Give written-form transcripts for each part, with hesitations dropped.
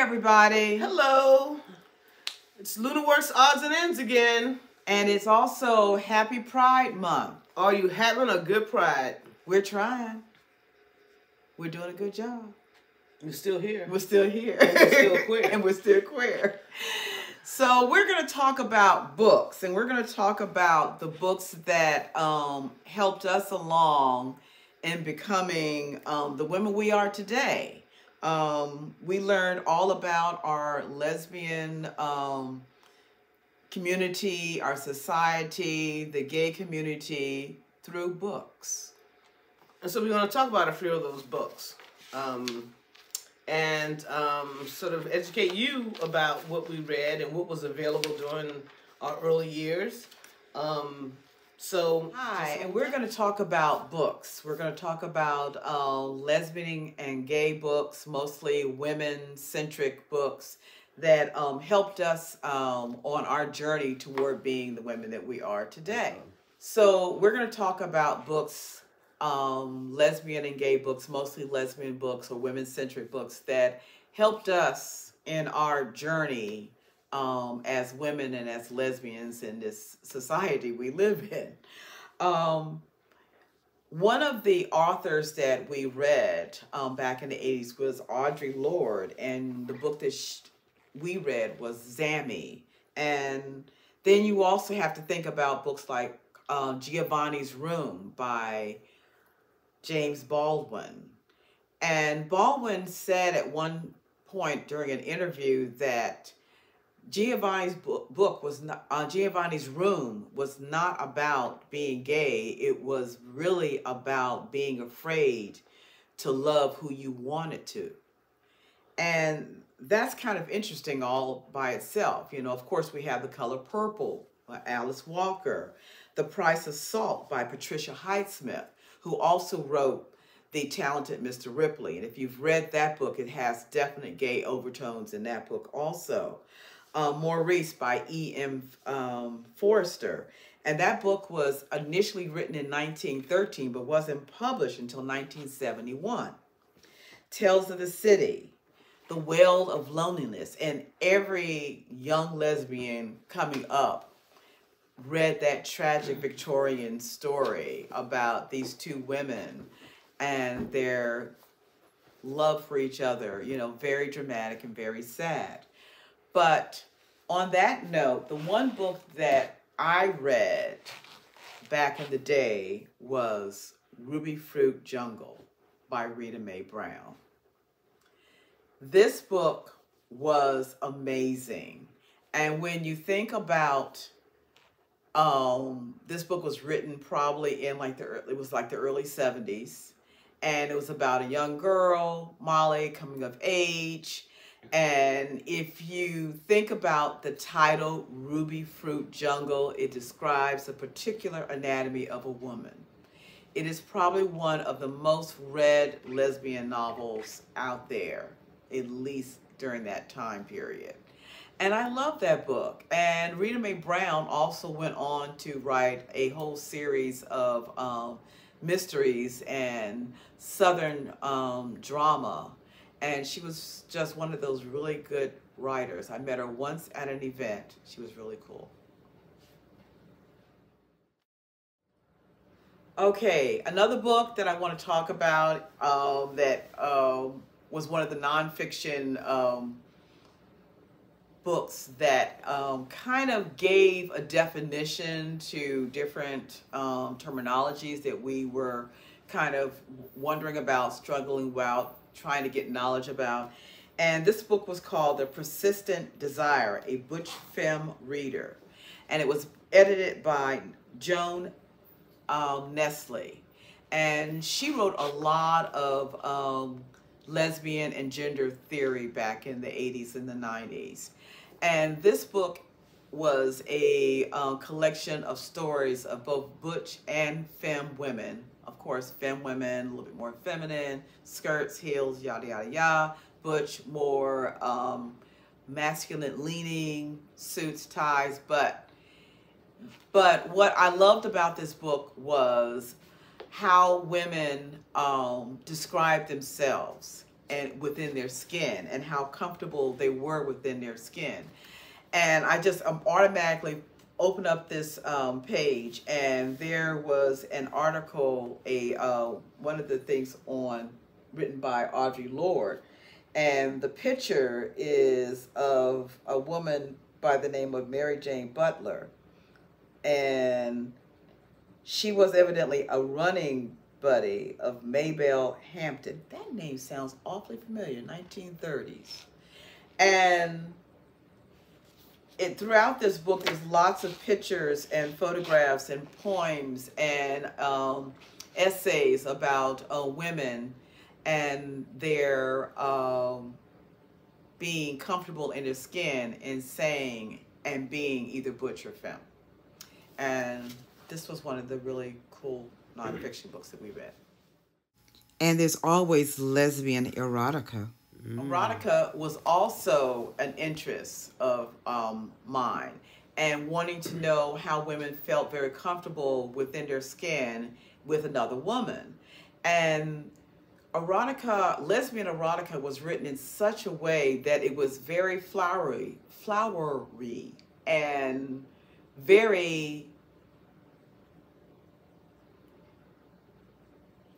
everybody. Hello. It's LunaWorks Odds and Ends again. And it's also Happy Pride Month. Are you having a good pride? We're trying. We're doing a good job. We're still here. We're still here. And we're still queer. And we're still queer. So we're going to talk about books. And we're going to talk about the books that helped us along in becoming the women we are today. We learned all about our lesbian community, our society, the gay community through books. And so we're going to talk about a few of those books and sort of educate you about what we read and what was available during our early years. Hi, and we're going to talk about books. We're going to talk about lesbian and gay books, mostly women-centric books that helped us on our journey toward being the women that we are today. So we're going to talk about books, lesbian and gay books, mostly lesbian books or women-centric books that helped us in our journey as women and as lesbians in this society we live in. One of the authors that we read back in the 80s was Audre Lorde, and the book that we read was Zammy. And then you also have to think about books like Giovanni's Room by James Baldwin. And Baldwin said at one point during an interview that Giovanni's book was not, Giovanni's Room was not about being gay. It was really about being afraid to love who you wanted to. And that's kind of interesting all by itself. You know, of course, we have The Color Purple by Alice Walker, The Price of Salt by Patricia Highsmith, who also wrote The Talented Mr. Ripley. And if you've read that book, it has definite gay overtones in that book also. Maurice by E.M. Forster. And that book was initially written in 1913, but wasn't published until 1971. Tales of the City, The Wail of Loneliness. And every young lesbian coming up read that tragic Victorian story about these two women and their love for each other, you know, very dramatic and very sad. But on that note, the one book that I read back in the day was Ruby Fruit Jungle by Rita Mae Brown. This book was amazing. And when you think about, this book was written probably in like the early 70s. And it was about a young girl, Molly, coming of age. And if you think about the title, Ruby Fruit Jungle, it describes a particular anatomy of a woman. It is probably one of the most read lesbian novels out there, at least during that time period. And I love that book. And Rita Mae Brown also went on to write a whole series of mysteries and Southern drama. And she was just one of those really good writers. I met her once at an event. She was really cool. Okay, another book that I want to talk about that was one of the nonfiction books that kind of gave a definition to different terminologies that we were kind of wondering about, struggling about, trying to get knowledge about. And this book was called The Persistent Desire, a Butch Femme Reader. And it was edited by Joan Nestle. And she wrote a lot of lesbian and gender theory back in the 80s and the 90s. And this book was a collection of stories of both butch and femme women. Of course, femme women, a little bit more feminine, skirts, heels, yada, yada, yada. Butch, more masculine leaning, suits, ties. But what I loved about this book was how women describe themselves and within their skin, and how comfortable they were within their skin. And I just automatically opened up this page, and there was an article, one of the things written by Audre Lorde, and the picture is of a woman by the name of Mary Jane Butler, and she was evidently a running buddy of Maybelle Hampton. That name sounds awfully familiar, 1930s. And throughout this book, there's lots of pictures and photographs and poems and essays about women and their being comfortable in their skin and saying and being either butch or femme. And this was one of the really cool nonfiction books that we read. And there's always lesbian erotica. Erotica was also an interest of mine, and wanting to know how women felt very comfortable within their skin with another woman. And lesbian erotica was written in such a way that it was very flowery, and very,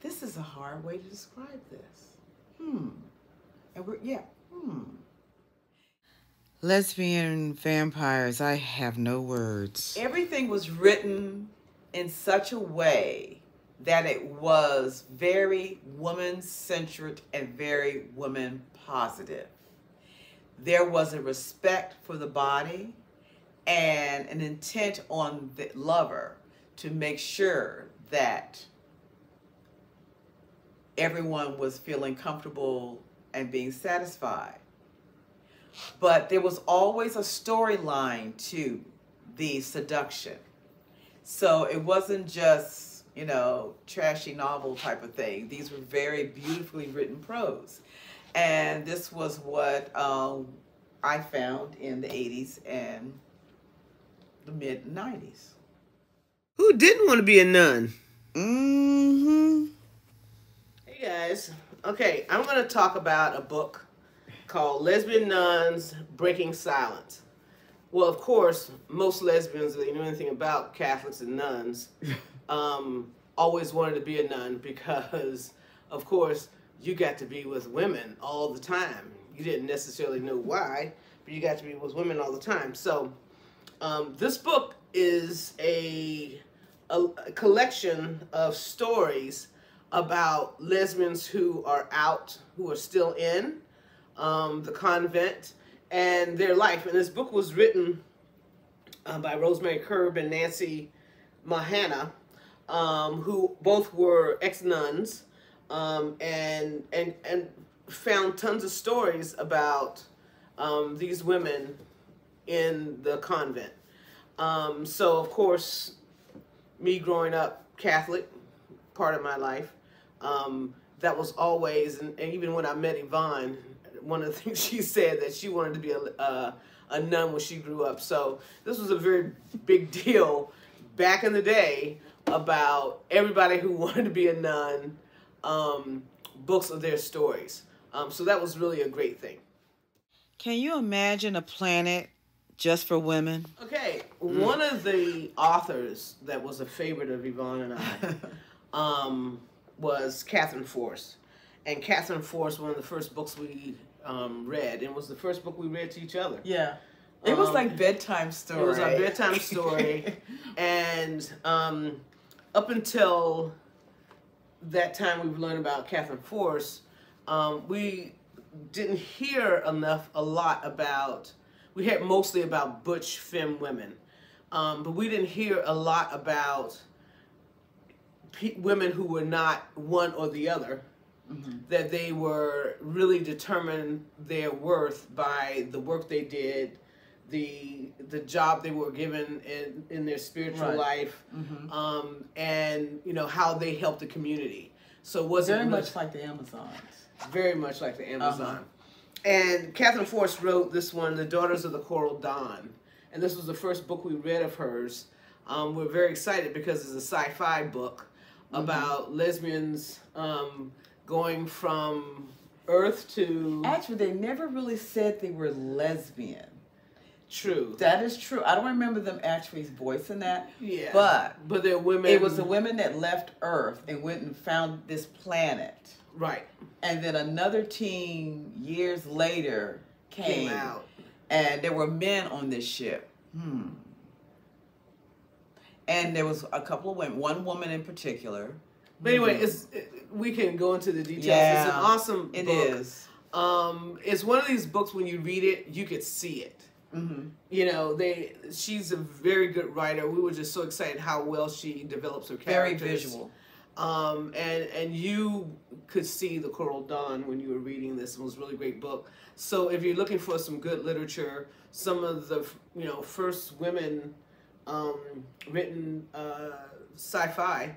this is a hard way to describe this. Lesbian vampires, I have no words. Everything was written in such a way that it was very woman-centered and very woman-positive. There was a respect for the body and an intent on the lover to make sure that everyone was feeling comfortable and being satisfied. But there was always a storyline to the seduction. So it wasn't just, trashy novel type of thing. These were very beautifully written prose. And this was what I found in the 80s and the mid-90s. Who didn't want to be a nun? Mm-hmm. Hey guys. Okay, I'm going to talk about a book called Lesbian Nuns Breaking Silence. Well, of course, most lesbians that know anything about Catholics and nuns always wanted to be a nun because, of course, you got to be with women all the time. You didn't necessarily know why, but you got to be with women all the time. So this book is a collection of stories about lesbians who are out, who are still in the convent, and their life. And this book was written by Rosemary Kerb and Nancy Mahana, who both were ex-nuns, and found tons of stories about these women in the convent. So, of course, me growing up Catholic, part of my life, that was always, and even when I met Yvonne, one of the things she said that she wanted to be a nun when she grew up. So this was a very big deal back in the day about everybody who wanted to be a nun, books of their stories. So that was really a great thing. Can you imagine a planet just for women? Okay, one of the authors that was a favorite of Yvonne and I was Catherine Force. And Catherine Force, one of the first books we read, and was the first book we read to each other. Yeah. It was like bedtime story. It was our bedtime story. And up until that time we've learned about Catherine Force, we didn't hear a lot about, we heard mostly about butch femme women. But we didn't hear a lot about women who were not one or the other. Mm-hmm. That they were really determined their worth by the work they did, the job they were given in their spiritual life, and how they helped the community. So it wasn't very much like the Amazons. Very much like the Amazon. And Catherine Force wrote this one, The Daughters of the Coral Dawn, and this was the first book we read of hers. We're very excited because it's a sci-fi book about lesbians going from Earth to... Actually, they never really said they were lesbian. True. That is true. I don't remember them actually voicing that. Yeah. But they're women. It was the women that left Earth and went and found this planet. Right. And then another team years later came out. And there were men on this ship. And there was a couple of women, one woman in particular. But anyway, we can go into the details. Yeah, it's an awesome book. It is. It's one of these books when you read it, you could see it. You know, she's a very good writer. We were just so excited how well she develops her characters. Very visual. And you could see the Coral Dawn when you were reading this. It was a really great book. So if you're looking for some good literature, some of the first women written sci-fi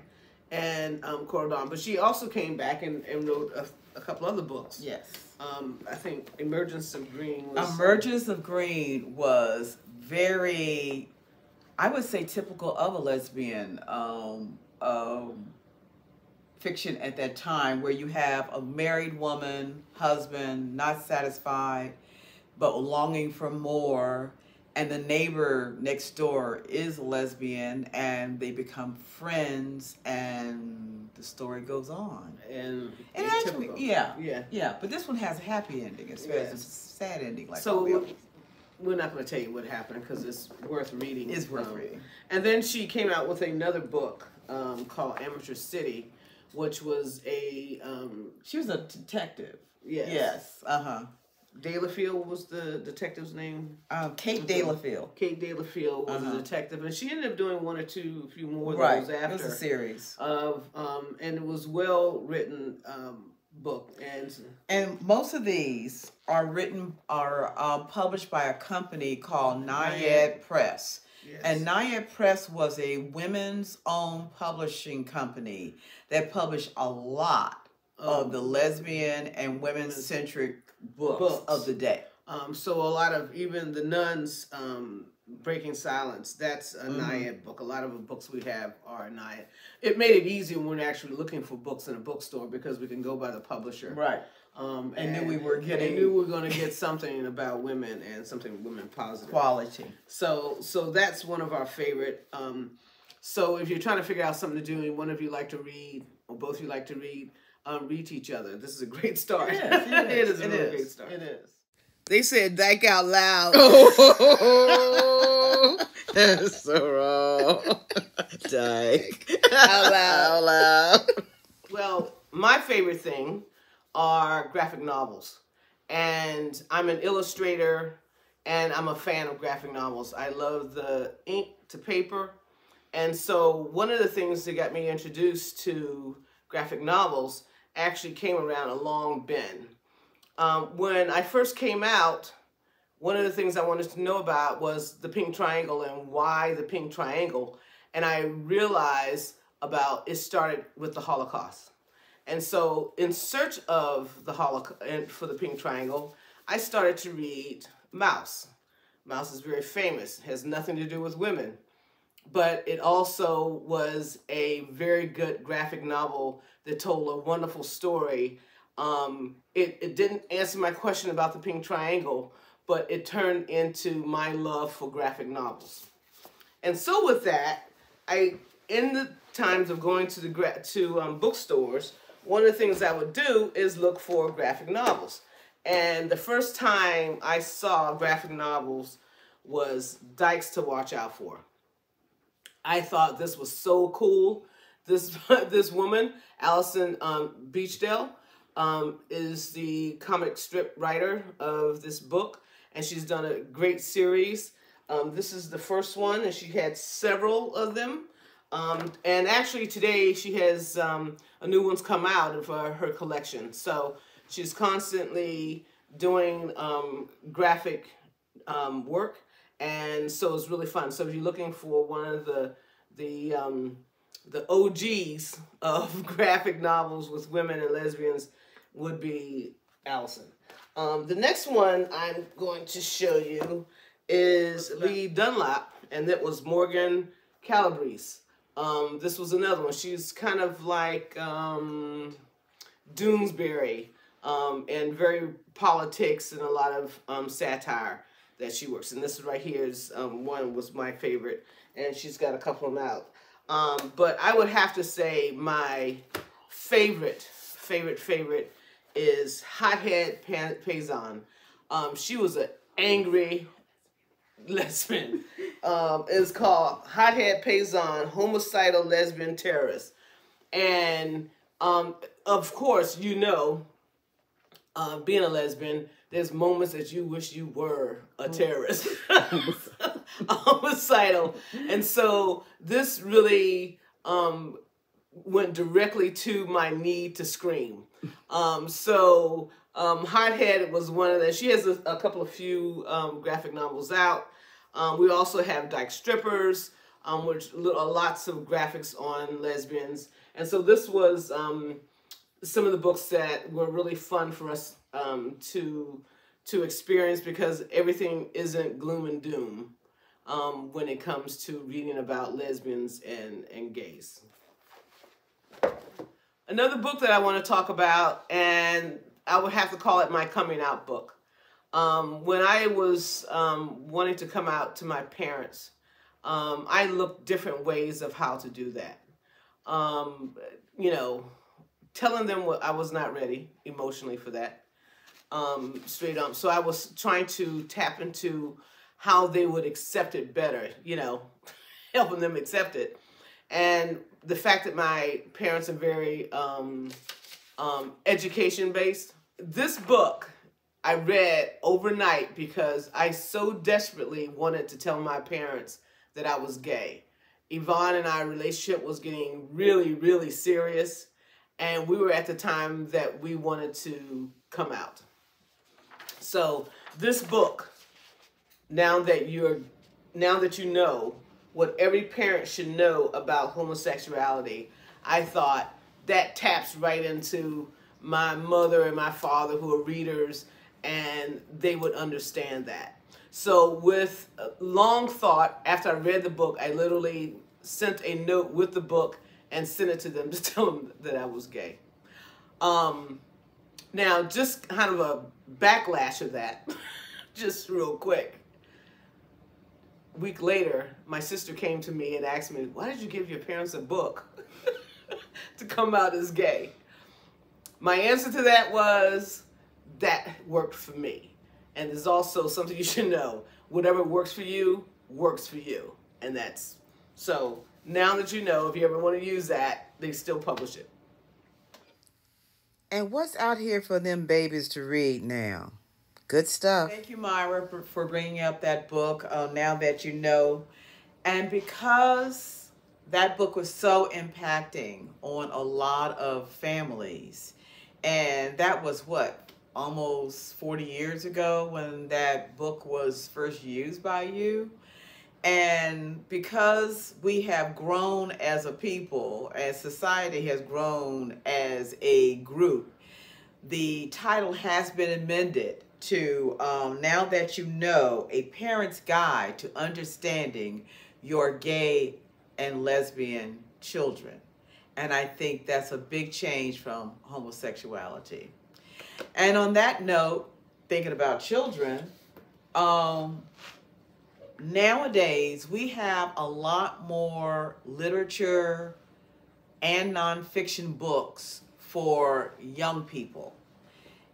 and Coral Dawn. But she also came back and wrote a couple other books. Yes. I think Emergence of Green was... Emergence of Green was very, I would say, typical of a lesbian fiction at that time, where you have a married woman, husband, not satisfied, but longing for more, and the neighbor next door is a lesbian, and they become friends, and the story goes on. And actually, typical. yeah. But this one has a happy ending, as well as a sad ending. Like so, we're not going to tell you what happened because it's worth reading. It's worth reading. And then she came out with another book called Amateur City, which was a... she was a detective. Yes. Yes. Delafield was the detective's name. Kate Delafield. Kate Delafield was a detective, and she ended up doing one or two, a few more of right. those after. It was a series of and it was well written book, and most of these are published by a company called Naiad Press. Yes. And Naiad Press was a women's owned publishing company that published a lot of the lesbian and women-centric books of the day. So a lot of even the nuns, Breaking Silence, that's a Naiad book. A lot of the books we have are Naiad. It made it easy when we're actually looking for books in a bookstore because we can go by the publisher. Right. And knew we were getting... knew we were going to get something about women and something women positive. Quality. So that's one of our favorite. So if you're trying to figure out something to do and one of you like to read, or both of you like to read, read to each other. This is a great start. It is. It is a really great start. It is. They said "dyke out loud." Oh, that's so wrong. Dyke Out loud. out loud. Well, my favorite thing are graphic novels. And I'm an illustrator and I'm a fan of graphic novels. I love the ink to paper. And so one of the things that got me introduced to graphic novels actually came around a long bend. When I first came out, one of the things I wanted to know about was the pink triangle and why the pink triangle. And I realized it started with the Holocaust. And so in search of the Holocaust and for the pink triangle, I started to read Maus. Maus is very famous. It has nothing to do with women. But it also was a very good graphic novel that told a wonderful story. It didn't answer my question about the pink triangle, but it turned into my love for graphic novels. And so with that, in the times of going to bookstores, one of the things I would do is look for graphic novels. And the first time I saw graphic novels was Dykes to Watch Out For. I thought this was so cool. This woman, Alison Beachdale, is the comic strip writer of this book, and she's done a great series. This is the first one, and she had several of them. And actually today she has a new one's come out of her collection. So she's constantly doing graphic work, and so it's really fun. So if you're looking for one of the OGs of graphic novels with women and lesbians, would be Allison. The next one I'm going to show you is Lee Dunlap, and that was Morgan Calabrese. This was another one. She's kind of like Doonesbury and very politics and a lot of satire that she works. And this right here is one was my favorite, and she's got a couple of them out. But I would have to say my favorite is Hothead Payson. She was an angry lesbian. It's called Hothead Payson, Homicidal Lesbian Terrorist. And of course, you know, being a lesbian, there's moments that you wish you were a terrorist. Homicidal. And so this really went directly to my need to scream. Hothead was one of them. She has a couple of few graphic novels out. We also have Dyke Strippers, which lots of graphics on lesbians. And so this was some of the books that were really fun for us to experience, because everything isn't gloom and doom when it comes to reading about lesbians and gays. Another book that I want to talk about, and I would have to call it my coming out book. When I was wanting to come out to my parents, I looked different ways of how to do that. You know, telling them I was not ready emotionally for that, straight up. So I was trying to tap into how they would accept it better, you know, helping them accept it. And the fact that my parents are very education-based. This book I read overnight because I so desperately wanted to tell my parents that I was gay. Yvonne and our relationship was getting really, really serious, and we were at the time that we wanted to come out. So this book, now that you know what every parent should know about homosexuality, I thought that taps right into my mother and my father, who are readers, and they would understand that. So with long thought, after I read the book, I literally sent a note with the book and sent it to them to tell them that I was gay. Now, just kind of a backlash of that, just real quick. A week later, my sister came to me and asked me, why did you give your parents a book to come out as gay? My answer to that was, that worked for me. And there's also something you should know. Whatever works for you, works for you. And that's, so now that you know, if you ever want to use that, they still publish it. And what's out here for them babies to read now? Good stuff. Thank you, Myra, for bringing up that book, Now That You Know. And because that book was so impacting on a lot of families, and that was what, almost 40 years ago when that book was first used by you. And because we have grown as a people, as society has grown as a group, the title has been amended to Now That You Know, A Parent's Guide to Understanding Your Gay and Lesbian Children. And I think that's a big change from homosexuality. And on that note, thinking about children, nowadays we have a lot more literature and nonfiction books for young people.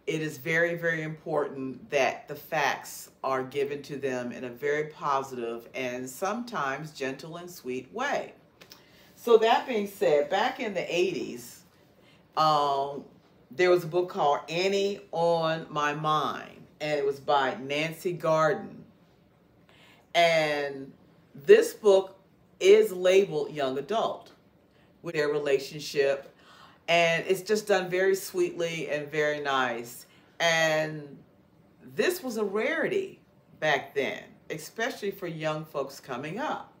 It is very, very important that the facts are given to them in a very positive and sometimes gentle and sweet way. So that being said, back in the 80s, there was a book called Annie on My Mind, and it was by Nancy Garden. And this book is labeled young adult with their relationship, and it's just done very sweetly and very nice. And this was a rarity back then, especially for young folks coming up.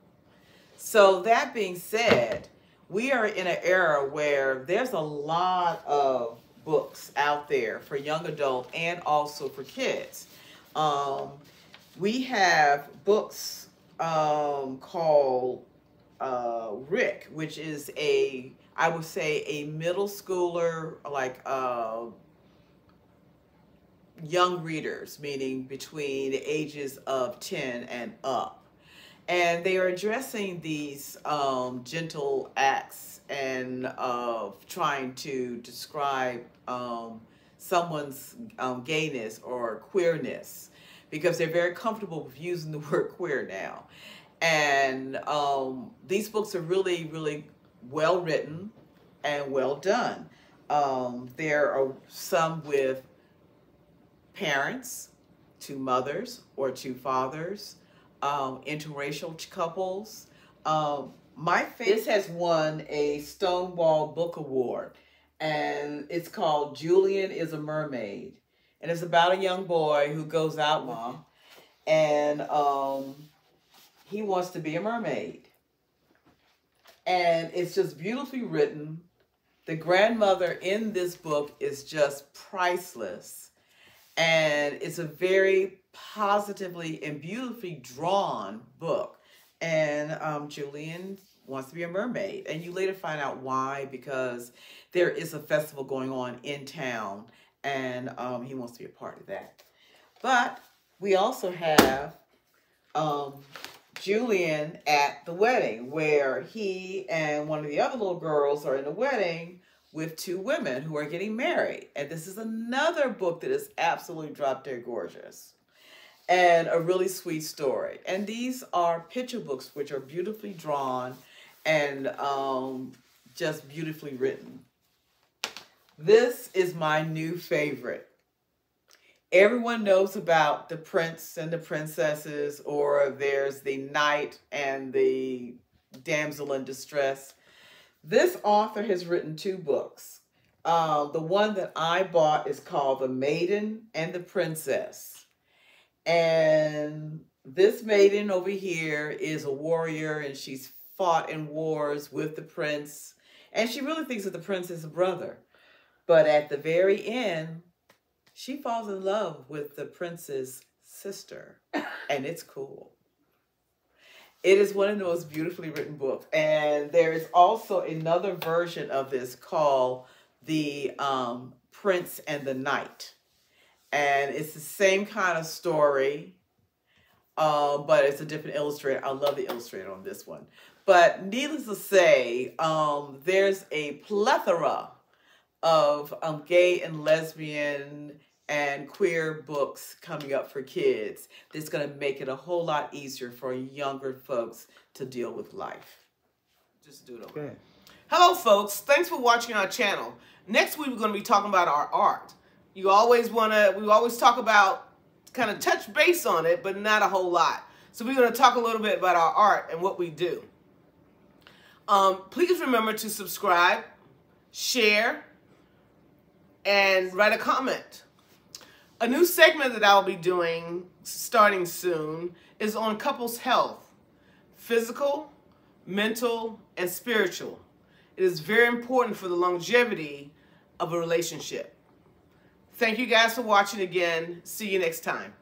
So that being said, we are in an era where there's a lot of books out there for young adult and also for kids. We have books called Rick, which is I would say a middle schooler, like young readers, meaning between the ages of 10 and up. And they are addressing these gentle acts and of trying to describe someone's gayness or queerness, because they're very comfortable with using the word queer now. And these books are really, really well written and well done. There are some with parents, two mothers or two fathers, interracial couples. This has won a Stonewall Book Award, and it's called Julian is a Mermaid. And it's about a young boy who goes out, Mom, and he wants to be a mermaid. And it's just beautifully written. The grandmother in this book is just priceless. And it's a very positively and beautifully drawn book. And Julian wants to be a mermaid. And you later find out why, because there is a festival going on in town, and he wants to be a part of that. But we also have Julian at the wedding, where he and one of the other little girls are in the wedding with two women who are getting married. And this is another book that is absolutely drop dead gorgeous and a really sweet story. And these are picture books which are beautifully drawn and just beautifully written. This is my new favorite. Everyone knows about the prince and the princesses, or there's the knight and the damsel in distress. This author has written two books. The one that I bought is called The Maiden and the Princess. And this maiden over here is a warrior, and she's fought in wars with the prince. And she really thinks that the prince is a brother. But at the very end, she falls in love with the prince's sister. And it's cool. It is one of the most beautifully written books. And there is also another version of this called The Prince and the Knight. And it's the same kind of story, but it's a different illustrator. I love the illustrator on this one. But needless to say, there's a plethora of gay and lesbian and queer books coming up for kids that's going to make it a whole lot easier for younger folks to deal with life. Just do it over. Okay. Hello, folks. Thanks for watching our channel. Next week, we're going to be talking about our art. We always talk about, kind of touch base on it, but not a whole lot. So we're going to talk a little bit about our art and what we do. Please remember to subscribe, share, and write a comment. A new segment that I'll be doing starting soon is on couples' health, physical, mental, and spiritual. It is very important for the longevity of a relationship. Thank you guys for watching again. See you next time.